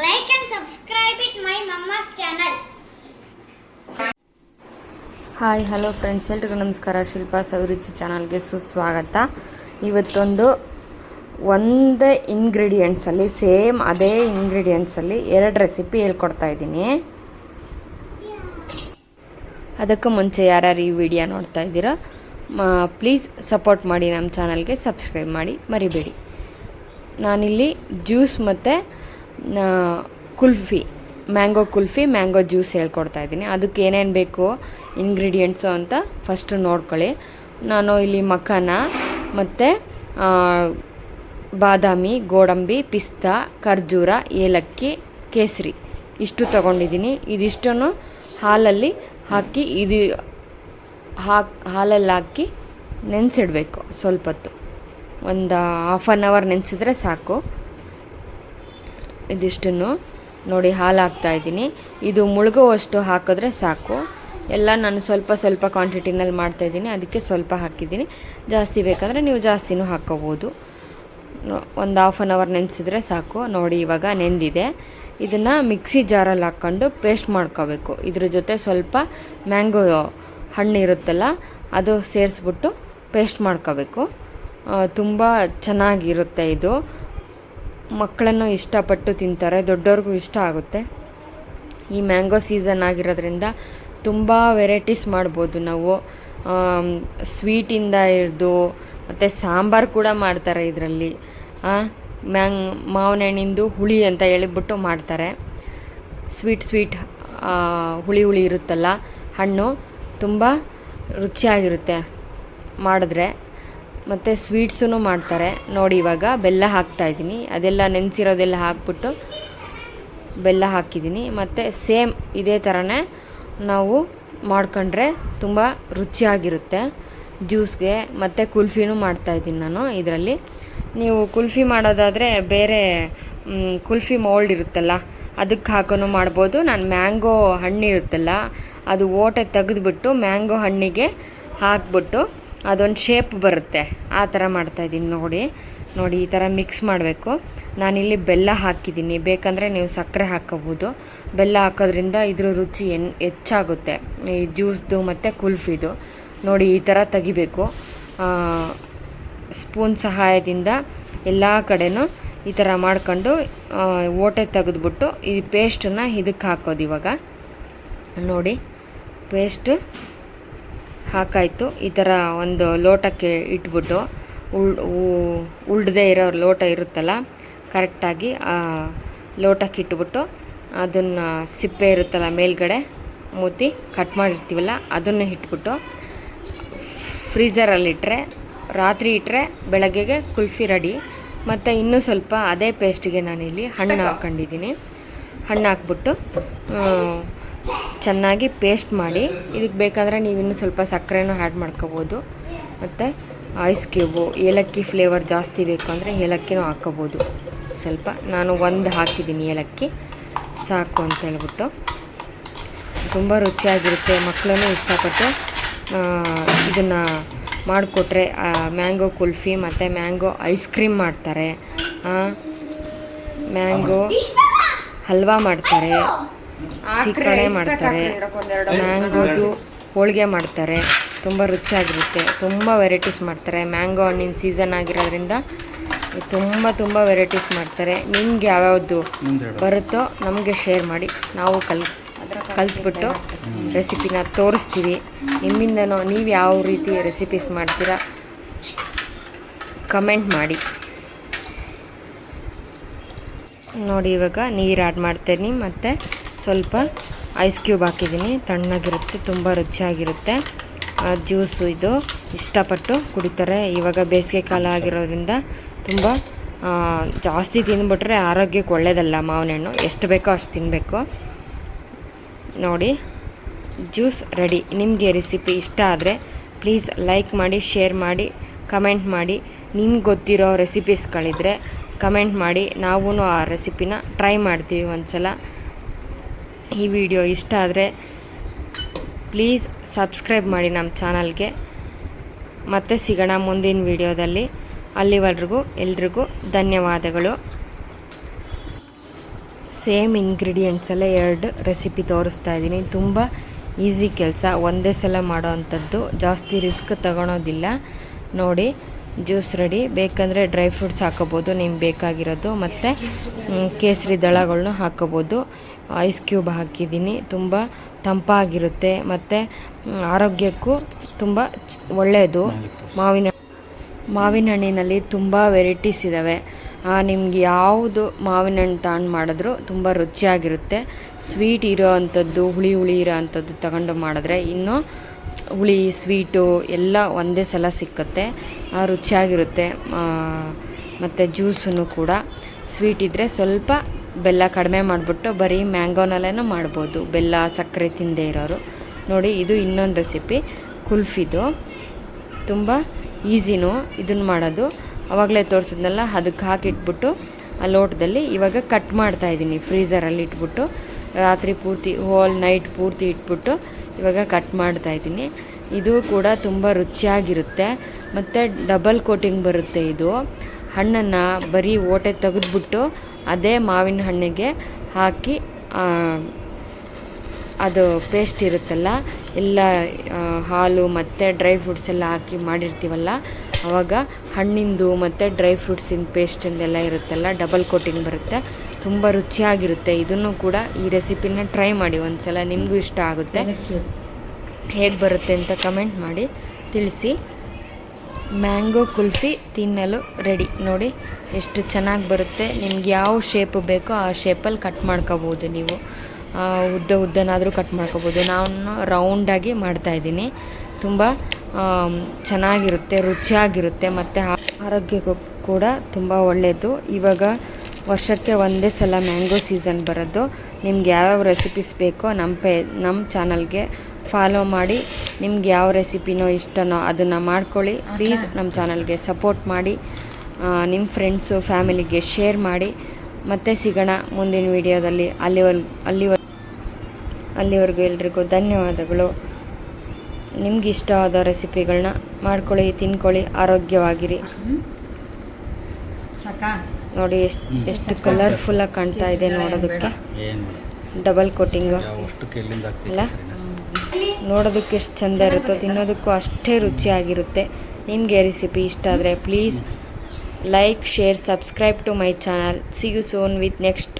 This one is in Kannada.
like and subscribe it my mama's channel. Hi hello friends, ಎಲ್ರಿಗೂ ನಮಸ್ಕಾರ. ಶಿಲ್ಪಾ ಸವಿರುಚಿ ಚಾನಲ್ಗೆ ಸುಸ್ವಾಗತ. ಇವತ್ತೊಂದು ಒಂದೇ ಇಂಗ್ರೀಡಿಯೆಂಟ್ಸಲ್ಲಿ, ಸೇಮ್ ಅದೇ ಇಂಗ್ರೀಡಿಯೆಂಟ್ಸಲ್ಲಿ 2 ರೆಸಿಪಿ ಹೇಳ್ಕೊಡ್ತಾ ಇದ್ದೀನಿ. ಅದಕ್ಕೂ ಮುಂಚೆ ಯಾರ್ಯಾರು ಈ ವಿಡಿಯೋ ನೋಡ್ತಾ ಇದ್ದೀರೋ ಪ್ಲೀಸ್ ಸಪೋರ್ಟ್ ಮಾಡಿ, ನಮ್ಮ ಚಾನಲ್ಗೆ ಸಬ್ಸ್ಕ್ರೈಬ್ ಮಾಡಿ ಮರಿಬೇಡಿ. ನಾನಿಲ್ಲಿ ಜ್ಯೂಸ್ ಮತ್ತು kulfi, mango kulfi, mango juice ಹೇಳ್ಕೊಡ್ತಾ ಇದ್ದೀನಿ. ಅದಕ್ಕೆ ಏನೇನು ಬೇಕು ಇಂಗ್ರೀಡಿಯೆಂಟ್ಸು ಅಂತ ಫಸ್ಟು ನೋಡ್ಕೊಳ್ಳಿ. ನಾನು ಇಲ್ಲಿ ಮಖಾನ ಮತ್ತು ಬಾದಾಮಿ, ಗೋಡಂಬಿ, ಪಿಸ್ತಾ, ಖರ್ಜೂರ, ಏಲಕ್ಕಿ, ಕೇಸರಿ ಇಷ್ಟು ತೊಗೊಂಡಿದ್ದೀನಿ. ಇದಿಷ್ಟನ್ನು ಹಾಲಲ್ಲಿ ಹಾಕಿ ಹಾಲಲ್ಲಿ ಹಾಕಿ ನೆನೆಸಿಡಬೇಕು. ಸ್ವಲ್ಪ ಹೊತ್ತು, ಒಂದು ಹಾಫ್ ಆನ್ ಅವರ್ ನೆನೆಸಿದ್ರೆ ಸಾಕು. ಇದಿಷ್ಟನ್ನು ನೋಡಿ ಹಾಲು ಹಾಕ್ತಾಯಿದ್ದೀನಿ. ಇದು ಮುಳುಗುವಷ್ಟು ಹಾಕಿದ್ರೆ ಸಾಕು. ಎಲ್ಲ ನಾನು ಸ್ವಲ್ಪ ಸ್ವಲ್ಪ ಕ್ವಾಂಟಿಟಿನಲ್ಲಿ ಮಾಡ್ತಾಯಿದ್ದೀನಿ, ಅದಕ್ಕೆ ಸ್ವಲ್ಪ ಹಾಕಿದ್ದೀನಿ. ಜಾಸ್ತಿ ಬೇಕಂದರೆ ನೀವು ಜಾಸ್ತಿನೂ ಹಾಕ್ಕೋಬೋದು. ಒಂದು ಹಾಫ್ ಆನ್ ಅವರ್ ನೆನೆಸಿದ್ರೆ ಸಾಕು. ನೋಡಿ ಇವಾಗ ನೆಂದಿದೆ. ಇದನ್ನು ಮಿಕ್ಸಿ ಜಾರಲ್ಲಿ ಹಾಕ್ಕೊಂಡು ಪೇಸ್ಟ್ ಮಾಡ್ಕೋಬೇಕು. ಇದ್ರ ಜೊತೆ ಸ್ವಲ್ಪ ಮ್ಯಾಂಗೋ ಹಣ್ಣು ಇರುತ್ತಲ್ಲ, ಅದು ಸೇರಿಸ್ಬಿಟ್ಟು ಪೇಸ್ಟ್ ಮಾಡ್ಕೋಬೇಕು. ತುಂಬ ಚೆನ್ನಾಗಿರುತ್ತೆ ಇದು. ಮಕ್ಕಳನ್ನು ಇಷ್ಟಪಟ್ಟು ತಿಂತಾರೆ, ದೊಡ್ಡವ್ರಿಗೂ ಇಷ್ಟ ಆಗುತ್ತೆ. ಈ ಮ್ಯಾಂಗೋ ಸೀಸನ್ ಆಗಿರೋದ್ರಿಂದ ತುಂಬ ವೆರೈಟೀಸ್ ಮಾಡ್ಬೋದು ನಾವು. ಸ್ವೀಟಿಂದ ಹಿಡ್ದು ಮತ್ತು ಸಾಂಬಾರು ಕೂಡ ಮಾಡ್ತಾರೆ ಇದರಲ್ಲಿ. ಮಾವಿನ ಹಣ್ಣಿಂದು ಹುಳಿ ಅಂತ ಹೇಳಿಬಿಟ್ಟು ಮಾಡ್ತಾರೆ. ಸ್ವೀಟ್ ಹುಳಿ ಇರುತ್ತಲ್ಲ ಹಣ್ಣು, ತುಂಬ ರುಚಿಯಾಗಿರುತ್ತೆ ಮಾಡಿದ್ರೆ. ಮತ್ತು ಸ್ವೀಟ್ಸೂ ಮಾಡ್ತಾರೆ. ನೋಡಿ ಇವಾಗ ಬೆಲ್ಲ ಹಾಕ್ತಾಯಿದ್ದೀನಿ. ಅದೆಲ್ಲ ನೆನೆಸಿರೋದೆಲ್ಲ ಹಾಕ್ಬಿಟ್ಟು ಬೆಲ್ಲ ಹಾಕಿದ್ದೀನಿ. ಮತ್ತು ಸೇಮ್ ಇದೇ ಥರನೇ ನಾವು ಮಾಡ್ಕೊಂಡ್ರೆ ತುಂಬ ರುಚಿಯಾಗಿರುತ್ತೆ ಜ್ಯೂಸ್ಗೆ. ಮತ್ತು ಕುಲ್ಫಿನೂ ಮಾಡ್ತಾಯಿದ್ದೀನಿ ನಾನು ಇದರಲ್ಲಿ. ನೀವು ಕುಲ್ಫಿ ಮಾಡೋದಾದರೆ ಬೇರೆ ಕುಲ್ಫಿ ಮೋಲ್ಡ್ ಇರುತ್ತಲ್ಲ, ಅದಕ್ಕೆ ಹಾಕೋನು ಮಾಡ್ಬೋದು. ನಾನು ಮ್ಯಾಂಗೋ ಹಣ್ಣಿರುತ್ತಲ್ಲ, ಅದು ಓಟೆ ತೆಗೆದುಬಿಟ್ಟು ಮ್ಯಾಂಗೋ ಹಣ್ಣಿಗೆ ಹಾಕ್ಬಿಟ್ಟು ಅದೊಂದು ಶೇಪ್ ಬರುತ್ತೆ, ಆ ಥರ ಮಾಡ್ತಾಯಿದ್ದೀನಿ. ನೋಡಿ ಈ ಥರ ಮಿಕ್ಸ್ ಮಾಡಬೇಕು. ನಾನಿಲ್ಲಿ ಬೆಲ್ಲ ಹಾಕಿದ್ದೀನಿ. ಬೇಕಂದರೆ ನೀವು ಸಕ್ಕರೆ ಹಾಕ್ಕೋಬೋದು. ಬೆಲ್ಲ ಹಾಕೋದ್ರಿಂದ ಇದ್ರ ರುಚಿ ಹೆಚ್ಚಾಗುತ್ತೆ ಈ ಜ್ಯೂಸ್ದು ಮತ್ತು ಕುಲ್ಫಿದು. ನೋಡಿ ಈ ಥರ ತೆಗಿಬೇಕು. ಸ್ಪೂನ್ ಸಹಾಯದಿಂದ ಎಲ್ಲ ಕಡೆನೂ ಈ ಥರ ಮಾಡ್ಕೊಂಡು ಓಟೆ ತೆಗೆದ್ಬಿಟ್ಟು ಈ ಪೇಸ್ಟನ್ನು ಇದಕ್ಕೆ ಹಾಕೋದು. ಇವಾಗ ನೋಡಿ ಪೇಸ್ಟ್ ಹಾಕಾಯಿತು. ಈ ಥರ ಒಂದು ಲೋಟಕ್ಕೆ ಇಟ್ಬಿಟ್ಟು ಉಳ್ದೇ ಇರೋ ಲೋಟ ಇರುತ್ತಲ್ಲ, ಕರೆಕ್ಟಾಗಿ ಆ ಲೋಟಕ್ಕೆ ಇಟ್ಬಿಟ್ಟು ಅದನ್ನು ಸಿಪ್ಪೆ ಇರುತ್ತಲ್ಲ ಮೇಲ್ಗಡೆ ಮೂತಿ ಕಟ್ ಮಾಡಿರ್ತೀವಲ್ಲ, ಅದನ್ನು ಇಟ್ಬಿಟ್ಟು ಫ್ರೀಝರಲ್ಲಿಟ್ಟರೆ, ರಾತ್ರಿ ಇಟ್ಟರೆ ಬೆಳಗ್ಗೆಗೆ ಕುಲ್ಫಿ ರೆಡಿ. ಮತ್ತು ಇನ್ನೂ ಸ್ವಲ್ಪ ಅದೇ ಪೇಸ್ಟಿಗೆ ನಾನಿಲ್ಲಿ ಹಣ್ಣು ಹಾಕ್ಕೊಂಡಿದ್ದೀನಿ. ಹಣ್ಣು ಹಾಕ್ಬಿಟ್ಟು ಚೆನ್ನಾಗಿ ಪೇಸ್ಟ್ ಮಾಡಿ, ಇದಕ್ಕೆ ಬೇಕಾದರೆ ನೀವು ಇನ್ನೂ ಸ್ವಲ್ಪ ಸಕ್ಕರೆನೂ ಆ್ಯಡ್ ಮಾಡ್ಕೋಬೋದು. ಮತ್ತು ಐಸ್ ಕ್ಯೂಬು, ಏಲಕ್ಕಿ ಫ್ಲೇವರ್ ಜಾಸ್ತಿ ಬೇಕು ಅಂದರೆ ಏಲಕ್ಕಿನೂ ಹಾಕ್ಕೋಬೋದು ಸ್ವಲ್ಪ. ನಾನು 1 ಹಾಕಿದ್ದೀನಿ ಏಲಕ್ಕಿ, ಸಾಕು ಅಂತ ಹೇಳ್ಬಿಟ್ಟು. ತುಂಬ ರುಚಿಯಾಗಿರುತ್ತೆ. ಮಕ್ಕಳೂ ಇಷ್ಟಪಟ್ಟು ಇದನ್ನು ಮಾಡಿಕೊಟ್ರೆ ಮ್ಯಾಂಗೋ ಕುಲ್ಫಿ ಮತ್ತು ಮ್ಯಾಂಗೋ ಐಸ್ ಕ್ರೀಮ್ ಮಾಡ್ತಾರೆ, ಮ್ಯಾಂಗೋ ಹಲ್ವಾ ಮಾಡ್ತಾರೆ, ಸೀಕರಣೆ ಮಾಡ್ತಾರೆ, ಮ್ಯಾಂಗೋದು ಹೋಳಿಗೆ ಮಾಡ್ತಾರೆ. ತುಂಬ ರುಚಿಯಾಗಿರುತ್ತೆ. ತುಂಬ ವೆರೈಟೀಸ್ ಮಾಡ್ತಾರೆ. ಮ್ಯಾಂಗೋ ಹಣ್ಣಿನ ಸೀಸನ್ ಆಗಿರೋದ್ರಿಂದ ತುಂಬ ವೆರೈಟೀಸ್ ಮಾಡ್ತಾರೆ. ನಿಮ್ಗೆ ಯಾವ್ಯಾವುದು ಬರುತ್ತೋ ನಮಗೆ ಶೇರ್ ಮಾಡಿ, ನಾವು ಕಲ್ತ್ಬಿಟ್ಟು ರೆಸಿಪಿನ ತೋರಿಸ್ತೀವಿ. ನಿಮ್ಮಿಂದನೋ ನೀವು ಯಾವ ರೀತಿ ರೆಸಿಪೀಸ್ ಮಾಡ್ತೀರಾ ಕಮೆಂಟ್ ಮಾಡಿ. ನೋಡಿ ಇವಾಗ ನೀರು ಆ್ಯಡ್ ಮಾಡ್ತೀನಿ ಮತ್ತು ಸ್ವಲ್ಪ ಐಸ್ ಕ್ಯೂಬ್ ಹಾಕಿದ್ದೀನಿ. ತಣ್ಣಗಿರುತ್ತೆ, ತುಂಬ ರುಚಿಯಾಗಿರುತ್ತೆ ಜ್ಯೂಸು. ಇದು ಇಷ್ಟಪಟ್ಟು ಕುಡಿತಾರೆ. ಇವಾಗ ಬೇಸಿಗೆ ಕಾಲ ಆಗಿರೋದ್ರಿಂದ ತುಂಬ ಜಾಸ್ತಿ ತಿಂದುಬಿಟ್ರೆ ಆರೋಗ್ಯಕ್ಕೆ ಒಳ್ಳೆಯದಲ್ಲ ಮಾವಿನ ಹಣ್ಣು. ಎಷ್ಟು ಬೇಕೋ ಅಷ್ಟು ತಿನ್ನಬೇಕು. ನೋಡಿ ಜ್ಯೂಸ್ ರೆಡಿ. ನಿಮಗೆ ರೆಸಿಪಿ ಇಷ್ಟ ಆದರೆ ಪ್ಲೀಸ್ ಲೈಕ್ ಮಾಡಿ, ಶೇರ್ ಮಾಡಿ, ಕಮೆಂಟ್ ಮಾಡಿ. ನಿಮ್ಗೆ ಗೊತ್ತಿರೋ ರೆಸಿಪೀಸ್ಗಳಿದ್ರೆ ಕಮೆಂಟ್ ಮಾಡಿ. ನಾವೂ ಆ ರೆಸಿಪಿನ ಟ್ರೈ ಮಾಡ್ತೀವಿ ಒಂದ್ಸಲ. ಈ ವಿಡಿಯೋ ಇಷ್ಟ ಆದರೆ ಪ್ಲೀಸ್ ಸಬ್ಸ್ಕ್ರೈಬ್ ಮಾಡಿ ನಮ್ಮ ಚಾನಲ್ಗೆ. ಮತ್ತೆ ಸಿಗೋಣ ಮುಂದಿನ ವಿಡಿಯೋದಲ್ಲಿ. ಅಲ್ಲಿವರೆಗೂ ಎಲ್ರಿಗೂ ಧನ್ಯವಾದಗಳು. ಸೇಮ್ ಇಂಗ್ರೀಡಿಯೆಂಟ್ಸಲ್ಲೇ 2 ರೆಸಿಪಿ ತೋರಿಸ್ತಾ ಇದ್ದೀನಿ. ತುಂಬ ಈಸಿ ಕೆಲಸ, ಒಂದೇ ಸಲ ಮಾಡೋ ಅಂಥದ್ದು, ಜಾಸ್ತಿ ರಿಸ್ಕ್ ತಗೊಳೋದಿಲ್ಲ. ನೋಡಿ ಜ್ಯೂಸ್ ರೆಡಿ. ಬೇಕಂದರೆ ಡ್ರೈ ಫ್ರೂಟ್ಸ್ ಹಾಕೋಬೋದು ನಿಮ್ಗೆ ಬೇಕಾಗಿರೋದು, ಮತ್ತು ಕೇಸರಿ ದಳಗಳ್ನು ಹಾಕೋಬೋದು. ಐಸ್ ಕ್ಯೂಬ್ ಹಾಕಿದ್ದೀನಿ. ತುಂಬ ತಂಪಾಗಿರುತ್ತೆ ಮತ್ತು ಆರೋಗ್ಯಕ್ಕೂ ತುಂಬ ಒಳ್ಳೆಯದು. ಮಾವಿನ ಹಣ್ಣಿನಲ್ಲಿ ತುಂಬ ವೆರೈಟೀಸ್ ಇದ್ದಾವೆ. ನಿಮ್ಗೆ ಯಾವುದು ಮಾವಿನ ಹಣ್ಣು ತಗೊಂಡು ಮಾಡಿದ್ರೂ ತುಂಬ ರುಚಿಯಾಗಿರುತ್ತೆ. ಸ್ವೀಟ್ ಇರೋ ಅಂಥದ್ದು, ಹುಳಿ ಇರೋ ಅಂಥದ್ದು ತಗೊಂಡು ಮಾಡಿದ್ರೆ ಇನ್ನೂ ಹುಳಿ ಸ್ವೀಟು ಎಲ್ಲ ಒಂದೇ ಸಲ ಸಿಕ್ಕುತ್ತೆ, ರುಚಿಯಾಗಿರುತ್ತೆ. ಮತ್ತು ಜ್ಯೂಸನ್ನು ಕೂಡ ಸ್ವೀಟ್ ಇದ್ದರೆ ಸ್ವಲ್ಪ ಬೆಲ್ಲ ಕಡಿಮೆ ಮಾಡಿಬಿಟ್ಟು ಬರೀ ಮ್ಯಾಂಗೋನಲ್ಲೇ ಮಾಡ್ಬೋದು, ಬೆಲ್ಲ ಸಕ್ಕರೆ ತಿಂದೇ ಇರೋರು. ನೋಡಿ ಇದು ಇನ್ನೊಂದು ರೆಸಿಪಿ ಕುಲ್ಫಿದು. ತುಂಬ ಈಸಿನೂ ಇದನ್ನು ಮಾಡೋದು. ಆವಾಗಲೇ ತೋರಿಸಿದ್ನಲ್ಲ, ಅದಕ್ಕೆ ಹಾಕಿಟ್ಬಿಟ್ಟು ಆ ಲೋಟದಲ್ಲಿ ಇವಾಗ ಕಟ್ ಮಾಡ್ತಾಯಿದ್ದೀನಿ. ಫ್ರೀಝರಲ್ಲಿ ಇಟ್ಬಿಟ್ಟು ರಾತ್ರಿ ಪೂರ್ತಿ ಹೋಲ್ ನೈಟ್ ಪೂರ್ತಿ ಇಟ್ಬಿಟ್ಟು ಇವಾಗ ಕಟ್ ಮಾಡ್ತಾಯಿದ್ದೀನಿ. ಇದು ಕೂಡ ತುಂಬ ರುಚಿಯಾಗಿರುತ್ತೆ ಮತ್ತು ಡಬಲ್ ಕೋಟಿಂಗ್ ಬರುತ್ತೆ. ಇದು ಹಣ್ಣನ್ನು ಬರೀ ಓಟೆ ತೆಗೆದ್ಬಿಟ್ಟು ಅದೇ ಮಾವಿನ ಹಣ್ಣಿಗೆ ಹಾಕಿ ಅದು ಪೇಸ್ಟ್ ಇರುತ್ತಲ್ಲ, ಎಲ್ಲ ಹಾಲು ಮತ್ತು ಡ್ರೈ ಫ್ರೂಟ್ಸ್ ಎಲ್ಲ ಹಾಕಿ ಮಾಡಿರ್ತೀವಲ್ಲ, ಆವಾಗ ಹಣ್ಣಿಂದು ಮತ್ತು ಡ್ರೈ ಫ್ರೂಟ್ಸಿನ ಪೇಸ್ಟಿಂದೆಲ್ಲ ಇರುತ್ತಲ್ಲ, ಡಬಲ್ ಕೋಟಿಂಗ್ ಬರುತ್ತೆ. ತುಂಬ ರುಚಿಯಾಗಿರುತ್ತೆ. ಇದನ್ನು ಕೂಡ ಈ ರೆಸಿಪಿನ ಟ್ರೈ ಮಾಡಿ ಒಂದು ಸಲ, ನಿಮಗೂ ಇಷ್ಟ ಆಗುತ್ತೆ. ಹೇಗೆ ಬರುತ್ತೆ ಅಂತ ಕಮೆಂಟ್ ಮಾಡಿ ತಿಳಿಸಿ. ಮ್ಯಾಂಗೋ ಕುಲ್ಫಿ ತಿನ್ನಲು ರೆಡಿ. ನೋಡಿ ಎಷ್ಟು ಚೆನ್ನಾಗಿ ಬರುತ್ತೆ. ನಿಮ್ಗೆ ಯಾವ ಶೇಪ್ ಬೇಕೋ ಆ ಶೇಪಲ್ಲಿ ಕಟ್ ಮಾಡ್ಕೋಬೋದು. ನೀವು ಉದ್ದನಾದರೂ ಕಟ್ ಮಾಡ್ಕೋಬೋದು. ನಾನು ರೌಂಡಾಗಿ ಮಾಡ್ತಾಯಿದ್ದೀನಿ. ತುಂಬ ಚೆನ್ನಾಗಿರುತ್ತೆ, ರುಚಿಯಾಗಿರುತ್ತೆ ಮತ್ತು ಆರೋಗ್ಯಕ್ಕೂ ಕೂಡ ತುಂಬ ಒಳ್ಳೆಯದು. ಇವಾಗ ವರ್ಷಕ್ಕೆ ಒಂದೇ ಸಲ ಮ್ಯಾಂಗೋ ಸೀಸನ್ ಬರೋದು. ನಿಮ್ಗೆ ಯಾವ್ಯಾವ ರೆಸಿಪೀಸ್ ಬೇಕೋ ನಮ್ಮ ಚಾನಲ್ಗೆ ಫಾಲೋ ಮಾಡಿ. ನಿಮ್ಗೆ ಯಾವ ರೆಸಿಪಿನೋ ಇಷ್ಟನೋ ಅದನ್ನು ಮಾಡ್ಕೊಳ್ಳಿ. ಪ್ಲೀಸ್ ನಮ್ಮ ಚಾನಲ್ಗೆ ಸಪೋರ್ಟ್ ಮಾಡಿ, ನಿಮ್ಮ ಫ್ರೆಂಡ್ಸು ಫ್ಯಾಮಿಲಿಗೆ ಶೇರ್ ಮಾಡಿ. ಮತ್ತೆ ಸಿಗೋಣ ಮುಂದಿನ ವಿಡಿಯೋದಲ್ಲಿ. ಅಲ್ಲಿವರೆಗೂ ಎಲ್ರಿಗೂ ಧನ್ಯವಾದಗಳು. ನಿಮ್ಗೆ ಇಷ್ಟವಾದ ರೆಸಿಪಿಗಳನ್ನ ಮಾಡ್ಕೊಳ್ಳಿ, ತಿನ್ಕೊಳ್ಳಿ, ಆರೋಗ್ಯವಾಗಿರಿ. ನೋಡಿ ಎಷ್ಟು ಕಲರ್ಫುಲ್ಲಾಗಿ ಕಾಣ್ತಾ ಇದೆ ನೋಡೋದಕ್ಕೆ. ಡಬಲ್ ಕೋಟಿಂಗು ಅಲ್ಲ, ನೋಡೋದಕ್ಕೆ ಎಷ್ಟು ಚೆಂದ ಇರುತ್ತೋ, ತಿನ್ನೋದಕ್ಕೂ ಅಷ್ಟೇ ರುಚಿಯಾಗಿರುತ್ತೆ. ನಿಮಗೆ ರೆಸಿಪಿ ಇಷ್ಟ ಆದರೆ please like, share, subscribe to my channel. See you soon with next